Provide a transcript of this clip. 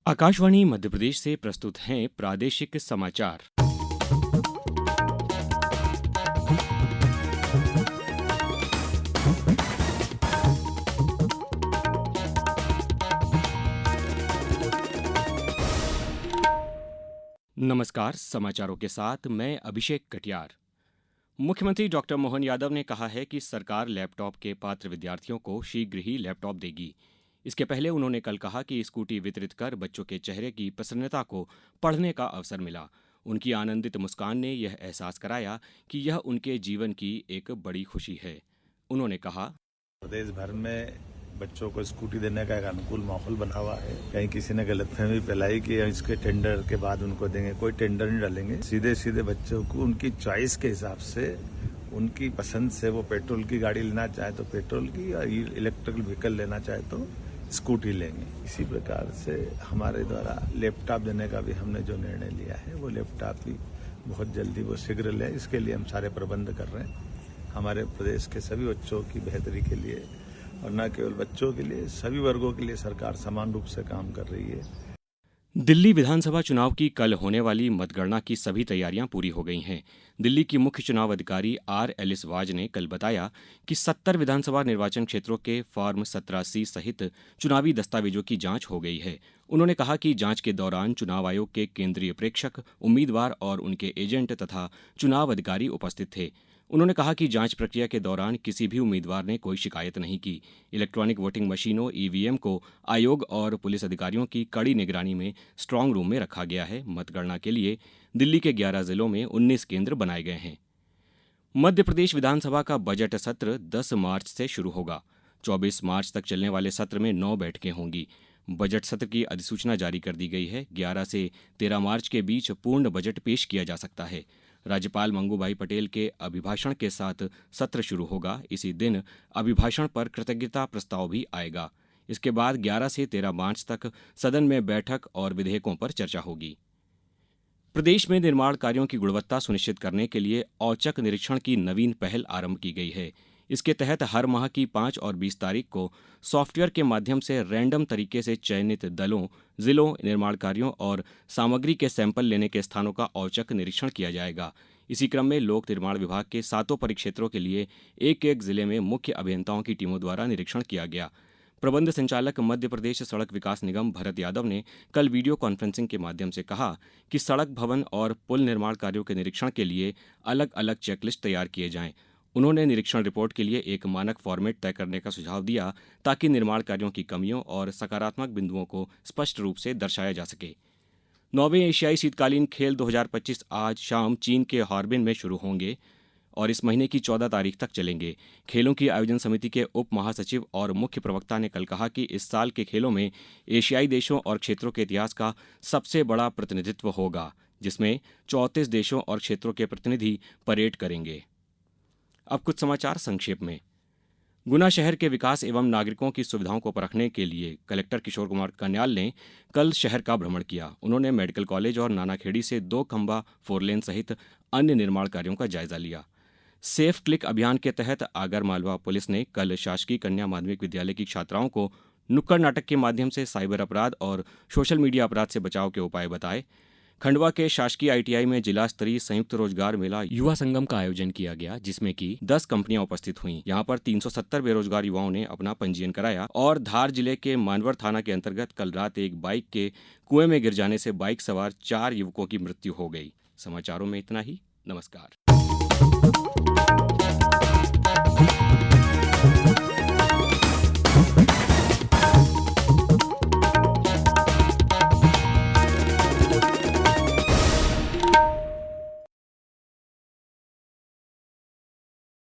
आकाशवाणी मध्य प्रदेश से प्रस्तुत हैं प्रादेशिक समाचार। नमस्कार, समाचारों के साथ मैं अभिषेक कटियार। मुख्यमंत्री डॉक्टर मोहन यादव ने कहा है कि सरकार लैपटॉप के पात्र विद्यार्थियों को शीघ्र ही लैपटॉप देगी। इसके पहले उन्होंने कल कहा कि स्कूटी वितरित कर बच्चों के चेहरे की प्रसन्नता को पढ़ने का अवसर मिला। उनकी आनंदित मुस्कान ने यह एहसास कराया कि यह उनके जीवन की एक बड़ी खुशी है। उन्होंने कहा, प्रदेश भर में बच्चों को स्कूटी देने का एक अनुकूल माहौल बना हुआ है। कहीं किसी ने गलतफहमी फैलाई कि इसके टेंडर के बाद उनको देंगे, कोई टेंडर नहीं डालेंगे। सीधे सीधे बच्चों को उनकी चॉइस के हिसाब से, उनकी पसंद से वो पेट्रोल की गाड़ी लेना चाहे तो पेट्रोल की, और इलेक्ट्रिकल व्हीकल लेना चाहे तो स्कूटी लेंगे। इसी प्रकार से हमारे द्वारा लैपटॉप देने का भी हमने जो निर्णय लिया है, वो लैपटॉप भी बहुत जल्दी वो शीघ्र ले, इसके लिए हम सारे प्रबंध कर रहे हैं। हमारे प्रदेश के सभी बच्चों की बेहतरी के लिए, और न केवल बच्चों के लिए, सभी वर्गों के लिए सरकार समान रूप से काम कर रही है। दिल्ली विधानसभा चुनाव की कल होने वाली मतगणना की सभी तैयारियां पूरी हो गई हैं। दिल्ली की मुख्य चुनाव अधिकारी आर एलिस वाज ने कल बताया कि 70 विधानसभा निर्वाचन क्षेत्रों के फॉर्म 17C सहित चुनावी दस्तावेजों की जांच हो गई है। उन्होंने कहा कि जांच के दौरान चुनाव आयोग के केंद्रीय प्रेक्षक, उम्मीदवार और उनके एजेंट तथा चुनाव अधिकारी उपस्थित थे। उन्होंने कहा कि जांच प्रक्रिया के दौरान किसी भी उम्मीदवार ने कोई शिकायत नहीं की। इलेक्ट्रॉनिक वोटिंग मशीनों ईवीएम को आयोग और पुलिस अधिकारियों की कड़ी निगरानी में स्ट्रांग रूम में रखा गया है। मतगणना के लिए दिल्ली के 11 जिलों में 19 केंद्र बनाए गए हैं। मध्य प्रदेश विधानसभा का बजट सत्र 10 मार्च से शुरू होगा। 24 मार्च तक चलने वाले सत्र में 9 बैठकें होंगी। बजट सत्र की अधिसूचना जारी कर दी गई है। 11 से 13 मार्च के बीच पूर्ण बजट पेश किया जा सकता है। राज्यपाल मंगूभाई पटेल के अभिभाषण के साथ सत्र शुरू होगा। इसी दिन अभिभाषण पर कृतज्ञता प्रस्ताव भी आएगा। इसके बाद 11 से 13 मार्च तक सदन में बैठक और विधेयकों पर चर्चा होगी। प्रदेश में निर्माण कार्यों की गुणवत्ता सुनिश्चित करने के लिए औचक निरीक्षण की नवीन पहल आरंभ की गई है। इसके तहत हर माह की 5 और 20 तारीख को सॉफ्टवेयर के माध्यम से रैंडम तरीके से चयनित दलों, जिलों, निर्माण कार्यों और सामग्री के सैंपल लेने के स्थानों का औचक निरीक्षण किया जाएगा। इसी क्रम में लोक निर्माण विभाग के 7 परिक्षेत्रों के लिए एक जिले में मुख्य अभियंताओं की टीमों द्वारा निरीक्षण किया गया। प्रबंध संचालक मध्य प्रदेश सड़क विकास निगम भरत यादव ने कल वीडियो कॉन्फ्रेंसिंग के माध्यम से कहा कि सड़क, भवन और पुल निर्माण कार्यों के निरीक्षण के लिए अलग अलग चेकलिस्ट तैयार किए जाएं। उन्होंने निरीक्षण रिपोर्ट के लिए एक मानक फॉर्मेट तय करने का सुझाव दिया ताकि निर्माण कार्यों की कमियों और सकारात्मक बिंदुओं को स्पष्ट रूप से दर्शाया जा सके। 9वें एशियाई शीतकालीन खेल 2025 आज शाम चीन के हार्बिन में शुरू होंगे और इस महीने की 14 तारीख तक चलेंगे। खेलों की आयोजन समिति के उप महासचिव और मुख्य प्रवक्ता ने कल कहा कि इस साल के खेलों में एशियाई देशों और क्षेत्रों के इतिहास का सबसे बड़ा प्रतिनिधित्व होगा, जिसमें 34 देशों और क्षेत्रों के प्रतिनिधि परेड करेंगे। अब कुछ समाचार संक्षेप में। गुना शहर के विकास एवं नागरिकों की सुविधाओं को परखने के लिए कलेक्टर किशोर कुमार कन्याल ने कल शहर का भ्रमण किया। उन्होंने मेडिकल कॉलेज और नानाखेड़ी से 2 खंबा 4 लेन सहित अन्य निर्माण कार्यों का जायजा लिया। सेफ क्लिक अभियान के तहत आगर मालवा पुलिस ने कल शासकीय कन्या माध्यमिक विद्यालय की छात्राओं को नुक्कड़ नाटक के माध्यम से साइबर अपराध और सोशल मीडिया अपराध से बचाव के उपाय बताए। खंडवा के शासकीय आईटीआई में जिला स्तरीय संयुक्त रोजगार मेला युवा संगम का आयोजन किया गया, जिसमें कि 10 कंपनियां उपस्थित हुईं। यहां पर 370 बेरोजगार युवाओं ने अपना पंजीयन कराया। और धार जिले के मानवर थाना के अंतर्गत कल रात एक बाइक के कुएं में गिर जाने से बाइक सवार 4 युवकों की मृत्यु हो गई। समाचारों में इतना ही। नमस्कार।